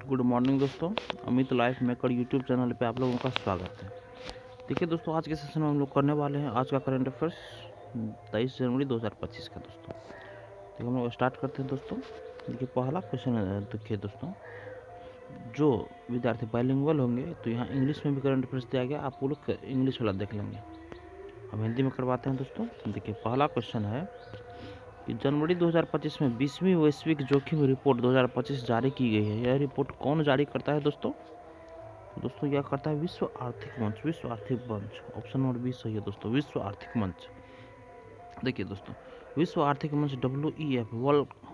Good morning दोस्तों, Amit life maker YouTube channel पे आप लोगों का स्वागत है। देखिए दोस्तों, आज के सेशन में हम लोग करने वाले हैं आज का करंट अफेयर्स 23 जनवरी 2025 का। दोस्तों देखिए हम लोग स्टार्ट करते हैं। दोस्तों देखिए पहला क्वेश्चन है। देखिए दोस्तों, जो विद्यार्थी बाइलिंगुअल होंगे तो यहाँ इंग्लिश में भी करंट अफेयर्स दिया गया, आप वो लोग इंग्लिश वाला देख लेंगे। हम हिंदी में करवाते हैं। दोस्तों देखिए पहला क्वेश्चन है कि जनवरी 2025 में 20वीं वैश्विक जोखिम रिपोर्ट 2025 जारी की गई है। यह रिपोर्ट कौन जारी करता है दोस्तों? यह करता है विश्व आर्थिक मंच। विश्व आर्थिक मंच, ऑप्शन नंबर बी सही है दोस्तों, विश्व आर्थिक मंच। देखिए दोस्तों, विश्व आर्थिक मंच WEF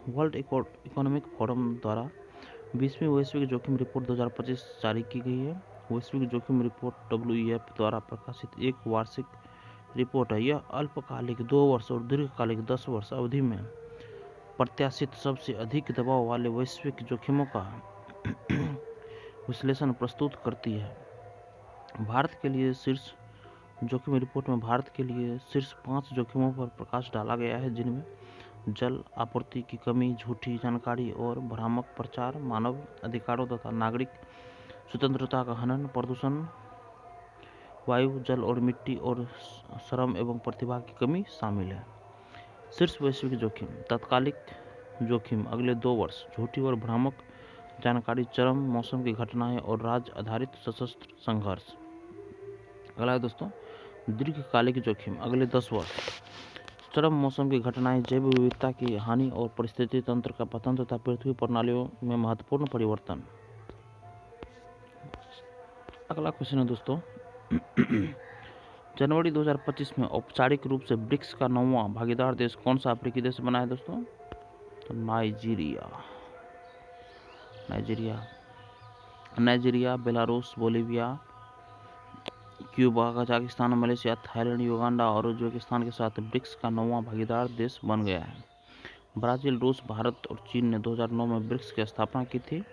वर्ल्ड इकोनॉमिक फोरम द्वारा 20वीं वैश्विक जोखिम रिपोर्ट 2025 जारी की गई है। वैश्विक जोखिम रिपोर्ट WEF द्वारा प्रकाशित एक वार्षिक रिपोर्ट है। यह अल्पकालिक 2 वर्ष और दीर्घकालिक 10 वर्ष अवधि में प्रत्याशित सबसे अधिक दबाव वाले वैश्विक जोखिमों का विश्लेषण प्रस्तुत करती है। भारत के लिए शीर्ष जोखिम रिपोर्ट में भारत के लिए शीर्ष 5 जोखिमों पर प्रकाश डाला गया है, जिनमें जल आपूर्ति की कमी, झूठी जानकारी और भ्रामक प्रचार, मानव अधिकारों तथा नागरिक स्वतंत्रता का हनन, प्रदूषण, वायु, जल और मिट्टी और श्रम एवं प्रतिभा की कमी शामिल है। शीर्ष वैश्विक जोखिम: तात्कालिक जोखिम अगले 2 वर्ष, झूठी और भ्रामक जानकारी, चरम मौसम की घटनाएं और राज्य आधारित सशस्त्र संघर्ष। अगला है दोस्तों, दीर्घकालिक जोखिम अगले 10 वर्ष, चरम मौसम की घटनाएं, जैव विविधता की हानि और परिस्थिति तंत्र का पतन तथा पृथ्वी प्रणालियों में महत्वपूर्ण परिवर्तन। अगला क्वेश्चन है दोस्तों, जनवरी 2025 में औपचारिक रूप से ब्रिक्स का 9वां भागीदार देश कौन सा अफ्रीकी देश बना है दोस्तों? तो Nigeria, Belarus, Bolivia, Cuba, Kazakhstan, Malaysia, Thailand, Uganda और उज्बेकिस्तान के साथ ब्रिक्स का 9वां भागीदार देश बन गया है। ब्राजील, रूस, भारत और चीन ने 2009 में ब्रिक्स की स्थापना की थी।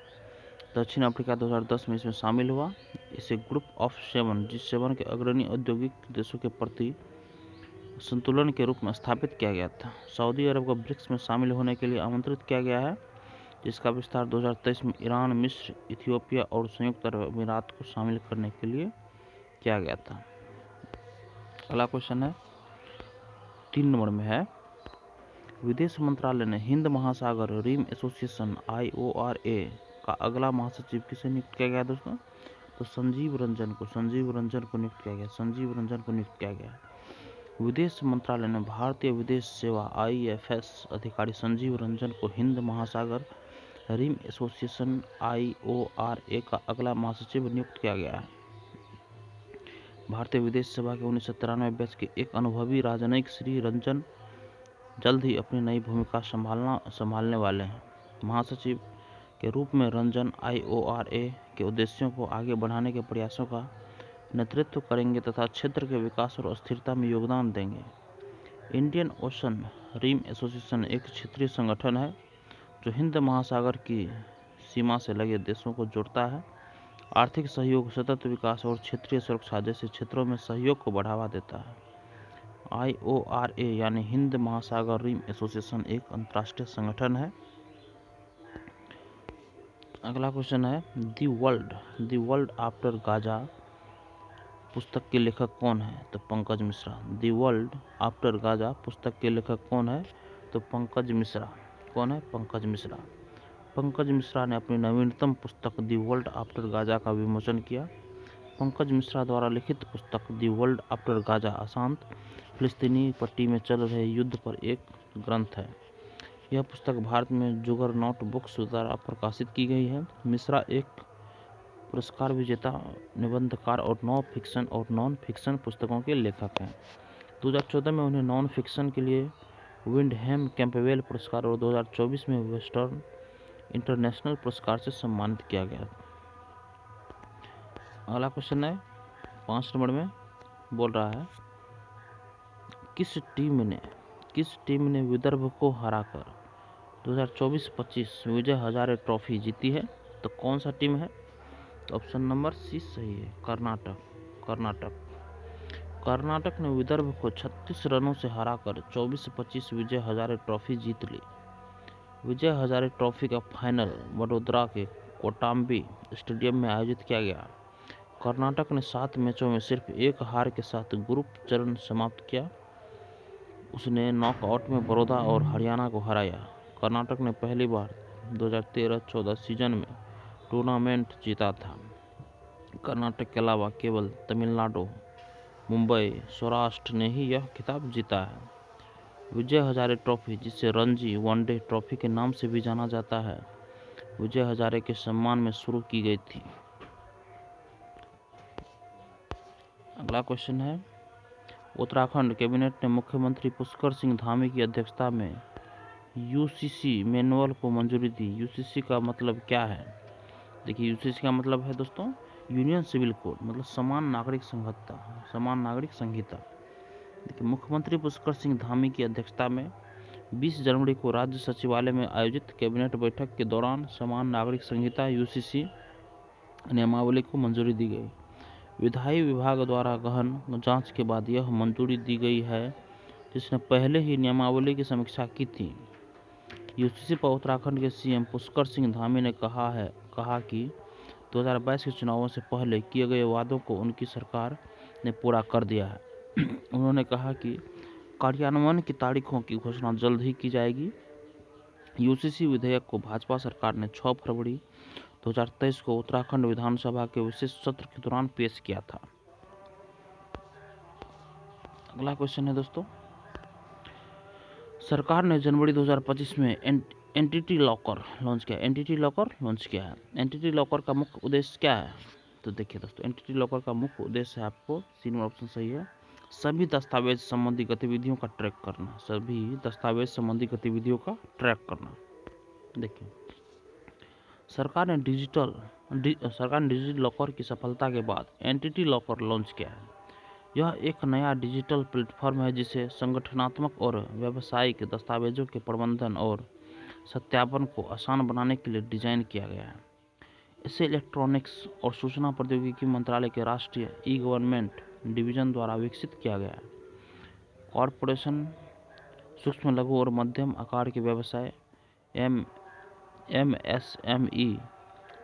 दक्षिण अफ्रीका 2010 में इसमें शामिल हुआ। इसे ग्रुप ऑफ 7 G7 के अग्रणी औद्योगिक देशों के प्रति संतुलन के रूप में स्थापित किया गया था। सऊदी अरब को ब्रिक्स में शामिल होने के लिए आमंत्रित किया गया है, जिसका विस्तार 2023 में ईरान, मिस्र, इथियोपिया और संयुक्त अरब अमीरात को शामिल करने के लिए किया गया था। अगला क्वेश्चन है 3 नंबर में है, विदेश मंत्रालय ने हिंद महासागर रिम एसोसिएशन IORA का अगला महासचिव किसे नियुक्त किया गया दोस्तों? तो संजीव रंजन को नियुक्त किया गया। विदेश मंत्रालय ने भारतीय विदेश सेवा IFS अधिकारी संजीव रंजन को हिंद महासागर रिम एसोसिएशन IORA का अगला महासचिव नियुक्त किया गया है। भारतीय विदेश सेवा के 1993 बैच के एक अनुभवी राजनयिक श्री रंजन जल्द ही अपनी नई भूमिका संभालने वाले हैं। महासचिव के रूप में रंजन IORA के उद्देश्यों को आगे बढ़ाने के प्रयासों का नेतृत्व करेंगे तथा क्षेत्र के विकास और स्थिरता में योगदान देंगे। इंडियन ओशन रिम एसोसिएशन एक क्षेत्रीय संगठन है जो हिंद महासागर की सीमा से लगे देशों को जोड़ता है। आर्थिक सहयोग, सतत विकास और क्षेत्रीय सुरक्षा जैसे क्षेत्रों में सहयोग को बढ़ावा देता है। IORA यानी हिंद महासागर रिम एसोसिएशन एक अंतर्राष्ट्रीय संगठन है। अगला क्वेश्चन है, दी वर्ल्ड आफ्टर गाजा पुस्तक के लेखक कौन है? तो Pankaj Mishra. The world after Gaza पुस्तक के लेखक कौन है? तो पंकज मिश्रा। कौन है? पंकज मिश्रा। पंकज मिश्रा ने अपनी नवीनतम पुस्तक दी वर्ल्ड आफ्टर गाजा का विमोचन किया। पंकज मिश्रा द्वारा लिखित पुस्तक दी वर्ल्ड आफ्टर गाजा अशांत फिलिस्तीनी पट्टी में चल रहे युद्ध पर एक ग्रंथ है। यह पुस्तक भारत में जुगरनॉट बुक्स द्वारा प्रकाशित की गई है। मिश्रा एक पुरस्कार विजेता निबंधकार और नॉन फिक्शन पुस्तकों के लेखक हैं। 2014 में उन्हें नॉन फिक्शन के लिए विंडहैम कैंपबेल पुरस्कार और 2024 में वेस्टर्न इंटरनेशनल पुरस्कार से सम्मानित किया गया। अगला क्वेश्चन है 5 नंबर में, बोल रहा है, किस टीम ने विदर्भ को हराकर 2024-25 विजय हजारे ट्रॉफी जीती है? तो कौन सा टीम है? तो ऑप्शन नंबर सी सही है, कर्नाटक ने विदर्भ को 36 रनों से हराकर 24-25 विजय हजारे ट्रॉफी जीत ली। विजय हजारे ट्रॉफी का फाइनल वडोदरा के कोटाम्बी स्टेडियम में आयोजित किया गया। कर्नाटक ने 7 मैचों में सिर्फ एक हार के साथ ग्रुप चरण समाप्त किया। उसने नॉकआउट में बड़ौदा और हरियाणा को हराया। कर्नाटक ने पहली बार 2013-14 सीजन में टूर्नामेंट जीता था। कर्नाटक के अलावा केवल तमिलनाडु, मुंबई, सौराष्ट्र ने ही यह खिताब जीता है। विजय हजारे ट्रॉफी, जिसे रणजी वनडे ट्रॉफी के नाम से भी जाना जाता है, विजय हजारे के सम्मान में शुरू की गई थी। अगला क्वेश्चन है, उत्तराखंड कैबिनेट ने मुख्यमंत्री पुष्कर सिंह धामी की अध्यक्षता में यूसीसी मैनुअल को मंजूरी दी। यूसीसी का मतलब क्या है? देखिए, यूसीसी का मतलब है दोस्तों यूनियन सिविल कोड, मतलब समान नागरिक संहिता। देखिए, मुख्यमंत्री पुष्कर सिंह धामी की अध्यक्षता में 20 जनवरी को राज्य सचिवालय में आयोजित कैबिनेट बैठक के दौरान समान नागरिक संहिता यूसीसी नियमावली को मंजूरी दी गई। विधायी विभाग द्वारा गहन जांच के बाद यह मंजूरी दी गई है, जिसने पहले ही नियमावली की समीक्षा की थी। यूसीसी पर उत्तराखंड के सीएम पुष्कर सिंह धामी ने कहा कि 2022 के चुनावों से पहले किए गए वादों को उनकी सरकार ने पूरा कर दिया है। उन्होंने कहा कि कार्यान्वयन की तारीखों की घोषणा जल्द ही की जाएगी। यूसीसी विधेयक को भाजपा सरकार ने 6 फरवरी 2023 को उत्तराखंड विधानसभा के विशेष सत्र के दौरान पेश किया था। अगला क्वेश्चन है दोस्तों, सरकार ने जनवरी 2025 में एंटिटी लॉकर लॉन्च किया। एंटिटी है। एंटिटी लॉकर का मुख्य उद्देश्य क्या है? तो देखिए दोस्तों, एंटिटी लॉकर का मुख्य उद्देश्य है, आपको 3 ऑप्शन सही है, सभी दस्तावेज संबंधी गतिविधियों का ट्रैक करना। देखिए, सरकार ने डिजिटल लॉकर की सफलता के बाद एंटिटी लॉकर लॉन्च किया है। यह एक नया डिजिटल प्लेटफॉर्म है जिसे संगठनात्मक और व्यावसायिक दस्तावेजों के प्रबंधन और सत्यापन को आसान बनाने के लिए डिजाइन किया गया है। इसे इलेक्ट्रॉनिक्स और सूचना प्रौद्योगिकी मंत्रालय के राष्ट्रीय ई-गवर्नमेंट डिवीजन द्वारा विकसित किया गया है। कॉरपोरेशन, सूक्ष्म, लघु और मध्यम आकार के व्यवसाय, एमएसएमई,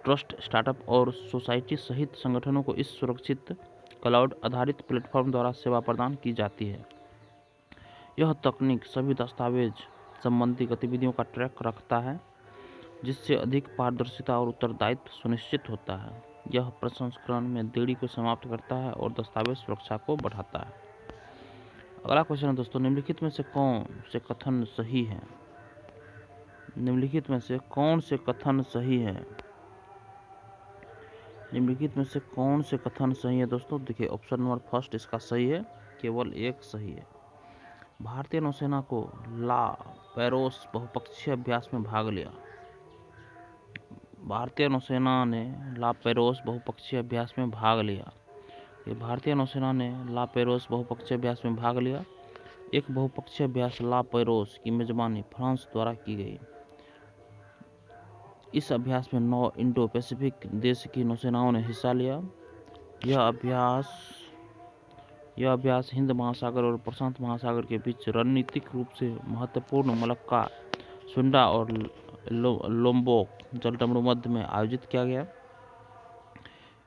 ट्रस्ट, स्टार्टअप और सोसाइटी सहित संगठनों को इस सुरक्षित क्लाउड आधारित प्लेटफॉर्म द्वारा सेवा प्रदान की जाती है। यह तकनीक सभी दस्तावेज संबंधी गतिविधियों का ट्रैक रखता है, जिससे अधिक पारदर्शिता और उत्तरदायित्व सुनिश्चित होता है। यह प्रसंस्करण में देरी को समाप्त करता है और दस्तावेज सुरक्षा को बढ़ाता है। अगला क्वेश्चन है दोस्तों, निम्नलिखित में से कौन से कथन सही है? निम्नलिखित में से कौन से कथन सही है दोस्तों? देखिए, ऑप्शन नंबर फर्स्ट इसका सही है, केवल एक सही है। भारतीय नौसेना को ला पेरोस बहुपक्षीय अभ्यास में भाग लिया। भारतीय नौसेना ने ला पेरोस बहुपक्षीय अभ्यास में भाग लिया। एक बहुपक्षीय अभ्यास ला पेरोस की मेजबानी फ्रांस द्वारा की गई। इस अभ्यास में 9 इंडो पैसिफिक देश की नौसेनाओं ने हिस्सा लिया। यह अभ्यास हिंद महासागर और प्रशांत महासागर के बीच रणनीतिक रूप से महत्वपूर्ण मलक्का, सुंडा और लोम्बोक जलडमरू मध्य में आयोजित किया गया।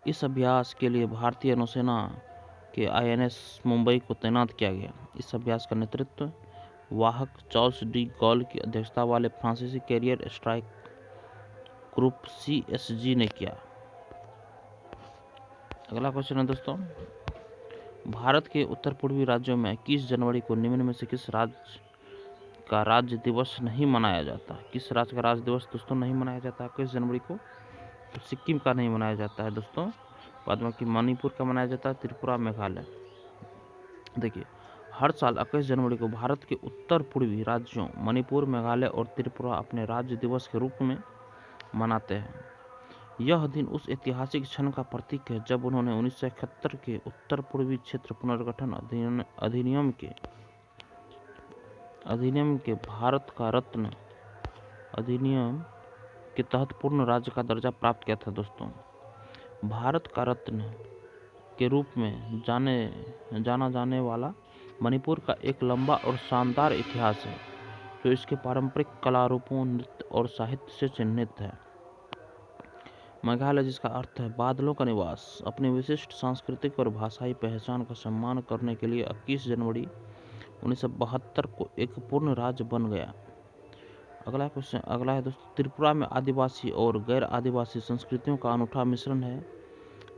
इस अभ्यास के लिए भारतीय नौसेना के आईएनएस मुंबई को तैनात किया गया। इस अभ्यास का नेतृत्व वाहक चार्ल्स डी गॉल की अध्यक्षता वाले फ्रांसीसी कैरियर स्ट्राइक ग्रुप CSG ने किया। अगला क्वेश्चन है दोस्तों, भारत के उत्तर पूर्वी राज्यों में 21 जनवरी को निम्न में से किस राज्य का राज्य दिवस नहीं मनाया जाता? किस राज्य का राज्य दिवस दोस्तों नहीं मनाया जाता 21 जनवरी को? तो सिक्किम का नहीं मनाया जाता है दोस्तों, बाद में कि मणिपुर का मनाया जाता है, त्रिपुरा, मेघालय। देखिए, हर साल 21 जनवरी को भारत के उत्तर पूर्वी राज्यों मणिपुर, मेघालय और त्रिपुरा अपने राज्य दिवस के रूप में मनाते हैं। यह दिन उस ऐतिहासिक क्षण का प्रतीक है जब उन्होंने 1971 के उत्तर पूर्वी क्षेत्र पुनर्गठन अधिनियम के भारत का रत्न अधिनियम के तहत पूर्ण राज्य का दर्जा प्राप्त किया था। दोस्तों, भारत का रत्न के रूप में जाना जाने वाला मणिपुर का एक लंबा और शानदार इतिहास है, जो इसके पारंपरिक कला रूपों, नृत्य और साहित्य से चिन्हित है। मेघालय, जिसका अर्थ है बादलों का निवास, अपनी विशिष्ट सांस्कृतिक और भाषाई पहचान का सम्मान करने के लिए 21 जनवरी 1972 को एक पूर्ण राज्य बन गया। अगला है दोस्तों, त्रिपुरा में आदिवासी और गैर आदिवासी संस्कृतियों का अनूठा मिश्रण है,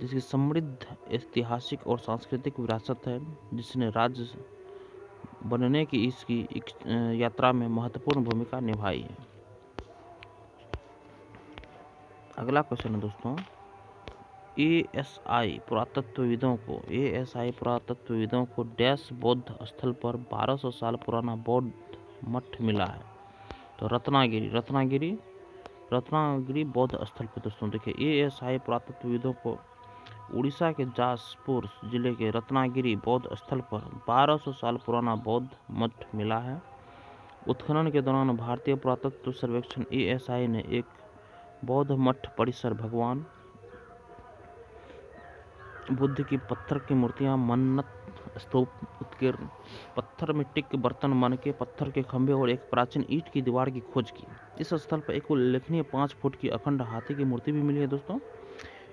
जिसकी समृद्ध ऐतिहासिक और सांस्कृतिक विरासत है, जिसने राज्य बनने की इसकी यात्रा में महत्वपूर्ण भूमिका निभाई है। अगला क्वेश्चन है दोस्तों, एएसआई पुरातत्वविदों को डैश बौद्ध स्थल पर 1200 साल पुराना बौद्ध मठ मिला है। तो रत्नागिरी बौद्ध स्थल पर दोस्तों देखिए, एएसआई पुरातत्वविदों को उड़ीसा के जाजपुर जिले के रत्नागिरी बौद्ध स्थल पर 1200 साल पुराना बौद्ध मठ मिला है। उत्खनन के दौरान भारतीय पुरातत्व सर्वेक्षण एएसआई ने एक बौद्ध मठ परिसर, भगवान बुद्ध की पत्थर की मूर्तियां, मन्नत स्तूप, उत्कीर्ण पत्थर, मिट्टी के बर्तन, मनके, पत्थर के खंभे और एक प्राचीन ईंट की दीवार की खोज की। इस स्थल पर एक उल्लेखनीय 5 फुट की अखंड हाथी की मूर्ति भी मिली है दोस्तों।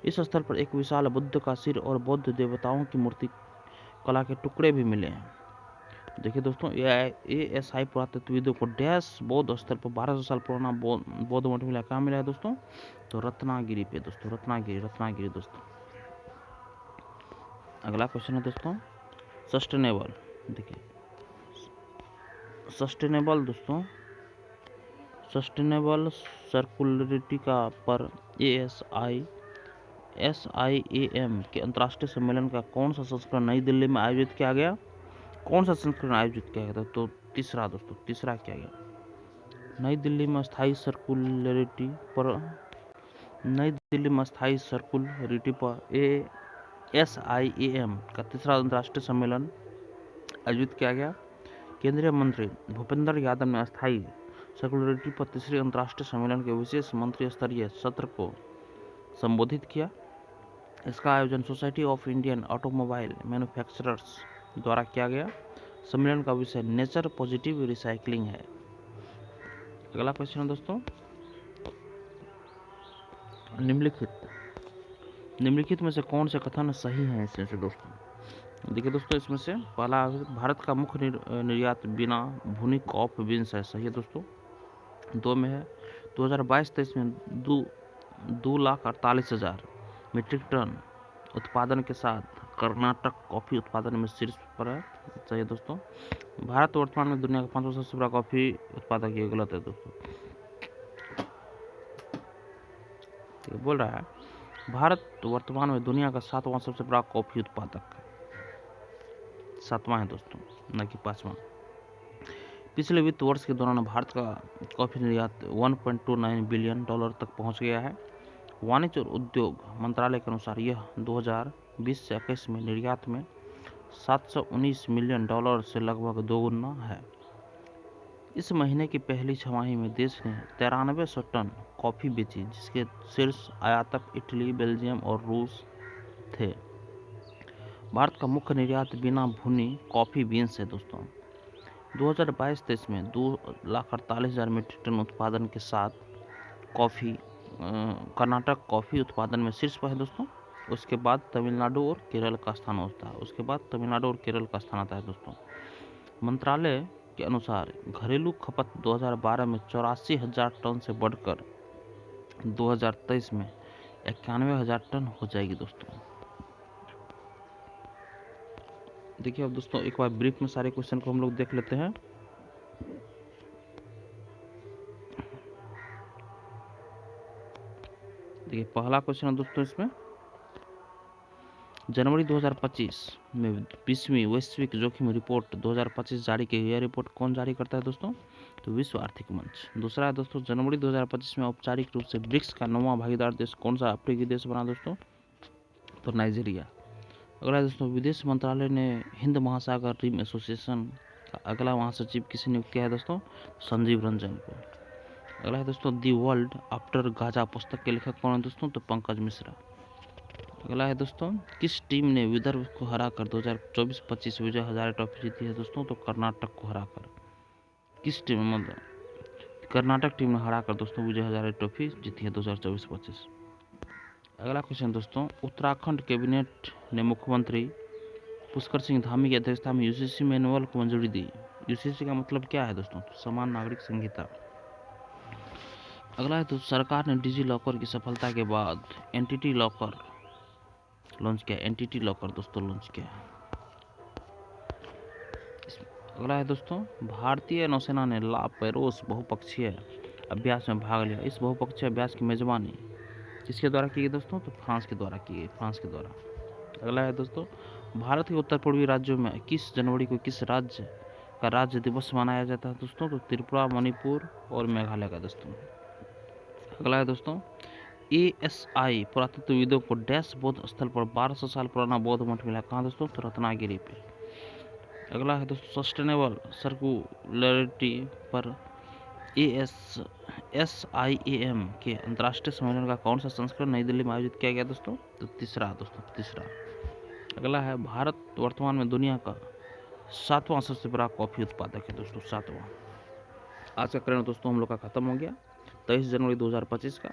इस स्थल पर एक विशाल बुद्ध का सिर और बौद्ध देवताओं की मूर्ति कला के टुकड़े भी मिले हैं। देखिए दोस्तों, एएसआई पुरातत्वविदों को डैश बौद्ध स्थल पर 1200 साल पुराना बौद्ध मठ मिला। कहाँ मिला है दोस्तों? तो रत्नागिरी पे दोस्तों, रत्नागिरी दोस्तों। अगला क्वेश्चन है दोस्तों, सस्टेनेबल। देखिए सस्टेनेबल दोस्तों, सस्टेनेबल सर्कुलरिटी का पर SIAM के अंतर्राष्ट्रीय सम्मेलन का कौन सा संस्करण नई दिल्ली में आयोजित किया गया? तो तीसरा दोस्तों, तीसरा किया गया। नई दिल्ली में स्थायी सर्कुलरिटी पर SIAM का तीसरा अंतर्राष्ट्रीय सम्मेलन आयोजित किया गया। केंद्रीय मंत्री भूपेंद्र यादव ने स्थायी सर्कुलरिटी पर तीसरे अंतर्राष्ट्रीय सम्मेलन के विशेष मंत्री स्तरीय सत्र को संबोधित किया। इसका आयोजन society of Indian automobile manufacturers द्वारा किया गया। सम्मेलन का विषय नेचर पॉजिटिव रिसाइकलिंग है। अगला क्वेश्चन है दोस्तों, निम्नलिखित में से कौन से कथन सही हैं इसमें से दोस्तों? देखिए दोस्तों, इसमें से पहला, भारत का मुख्य निर्यात बिना भुनी कॉफी बीन्स है। सही है दोस्तों। 2 में है 2022-23 में 2,48,000 मीट्रिक टन उत्पादन के साथ कर्नाटक कॉफी उत्पादन में शीर्ष पर है। सही है दोस्तों। भारत वर्तमान में दुनिया का 5वां सबसे बड़ा कॉफी उत्पादक, ये गलत है दोस्तों। बोल रहा है भारत वर्तमान में दुनिया का 7वां सबसे बड़ा कॉफी उत्पादक है। 7वां है दोस्तों, न कि 5वां। पिछले वित्त वर्ष के दौरान भारत का कॉफी निर्यात $1.29 बिलियन तक पहुंच गया है। वाणिज्य और उद्योग मंत्रालय के अनुसार यह 2020 से 21 में निर्यात में $719 मिलियन से लगभग दोगुना है। इस महीने की पहली छमाही में देश ने 9300 टन कॉफ़ी बेची, जिसके शीर्ष आयातक इटली, बेल्जियम और रूस थे। भारत का मुख्य निर्यात बिना भुनी कॉफ़ी बीन्स है दोस्तों। 2022-23 में 2,48,000 मीट्रिक टन उत्पादन के साथ कर्नाटक कॉफ़ी उत्पादन में शीर्ष पर है दोस्तों। उसके बाद तमिलनाडु और केरल का स्थान आता है दोस्तों। मंत्रालय के अनुसार घरेलू खपत 2012 में 84,000 टन से बढ़कर 2023 में 91,000 टन हो जाएगी दोस्तों। देखिए अब दोस्तों, एक बार ब्रीफ में सारे क्वेश्चन को हम लोग देख लेते हैं। देखिए पहला क्वेश्चन है दोस्तों, इसमें जनवरी 2025 में 20वीं वैश्विक जोखिम रिपोर्ट 2025 जारी की। यह रिपोर्ट कौन जारी करता है दोस्तों? तो विश्व आर्थिक मंच। दूसरा है दोस्तों, जनवरी 2025 में औपचारिक रूप से ब्रिक्स का 9वां भागीदार देश कौन सा अफ्रीकी देश बना दोस्तों? तो नाइजीरिया। अगला है दोस्तों, विदेश मंत्रालय ने हिंद महासागर रिम एसोसिएशन का अगला महासचिव किसे नियुक्त किया है दोस्तों? संजीव रंजन को। अगला है दोस्तों, दी वर्ल्ड आफ्टर गाजा पुस्तक के लेखक कौन है दोस्तों? तो पंकज मिश्रा। अगला है दोस्तों, किस टीम ने विदर्भ को हराकर 2024-25 विजय हजारे ट्रॉफी जीती है दोस्तों? तो कर्नाटक को हराकर। किस टीम, मतलब कर्नाटक टीम ने हराकर दोस्तों विजय हजारे ट्रॉफी जीती है 2024-25। अगला क्वेश्चन दोस्तों, उत्तराखंड कैबिनेट ने मुख्यमंत्री पुष्कर सिंह धामी की अध्यक्षता में यूसीसी मैनुअल को मंजूरी दी। यूसीसी का मतलब क्या है दोस्तों? समान नागरिक संहिता। अगला है तो सरकार ने डिजी लॉकर की सफलता के बाद एंटिटी लॉकर लॉन्च किया। एंटिटी लॉकर दोस्तों लॉन्च किया। अगला है दोस्तों, भारतीय नौसेना ने ला पेरोस बहुपक्षीय अभ्यास में भाग लिया। इस बहुपक्षीय अभ्यास की मेजबानी किसके द्वारा की गई दोस्तों? तो फ्रांस के द्वारा की गई, फ्रांस के द्वारा। अगला है दोस्तों, भारत के उत्तर पूर्वी राज्यों में 21 जनवरी को किस राज्य का राज्य दिवस मनाया जाता है दोस्तों? तो त्रिपुरा, मणिपुर और मेघालय का दोस्तों। अगला है दोस्तों, ASI पुरातत्वविदों को डैश बौद्ध स्थल पर 1200 साल पुराना बौद्ध मठ मिला। कहाँ दोस्तों? तो रत्नागिरी पे। अगला है दोस्तों, सस्टेनेबल सर्कुलरिटी पर SIAM के अंतर्राष्ट्रीय सम्मेलन का कौन सा संस्करण नई दिल्ली में आयोजित किया गया दोस्तों? तो तीसरा दोस्तों, तीसरा। अगला है, भारत वर्तमान में दुनिया का 7वां सबसे बड़ा कॉफी उत्पादक है दोस्तों, 7वां। आज का करंट दोस्तों हम लोग का खत्म हो गया 23 जनवरी 2025 का।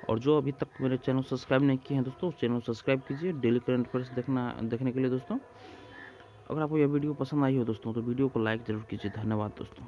और जो अभी तक मेरे चैनल सब्सक्राइब नहीं किए हैं दोस्तों, चैनल सब्सक्राइब कीजिए डेली करंट अफेयर्स देखने के लिए दोस्तों। अगर आपको यह वीडियो पसंद आई हो दोस्तों तो वीडियो को लाइक जरूर कीजिए। धन्यवाद दोस्तों।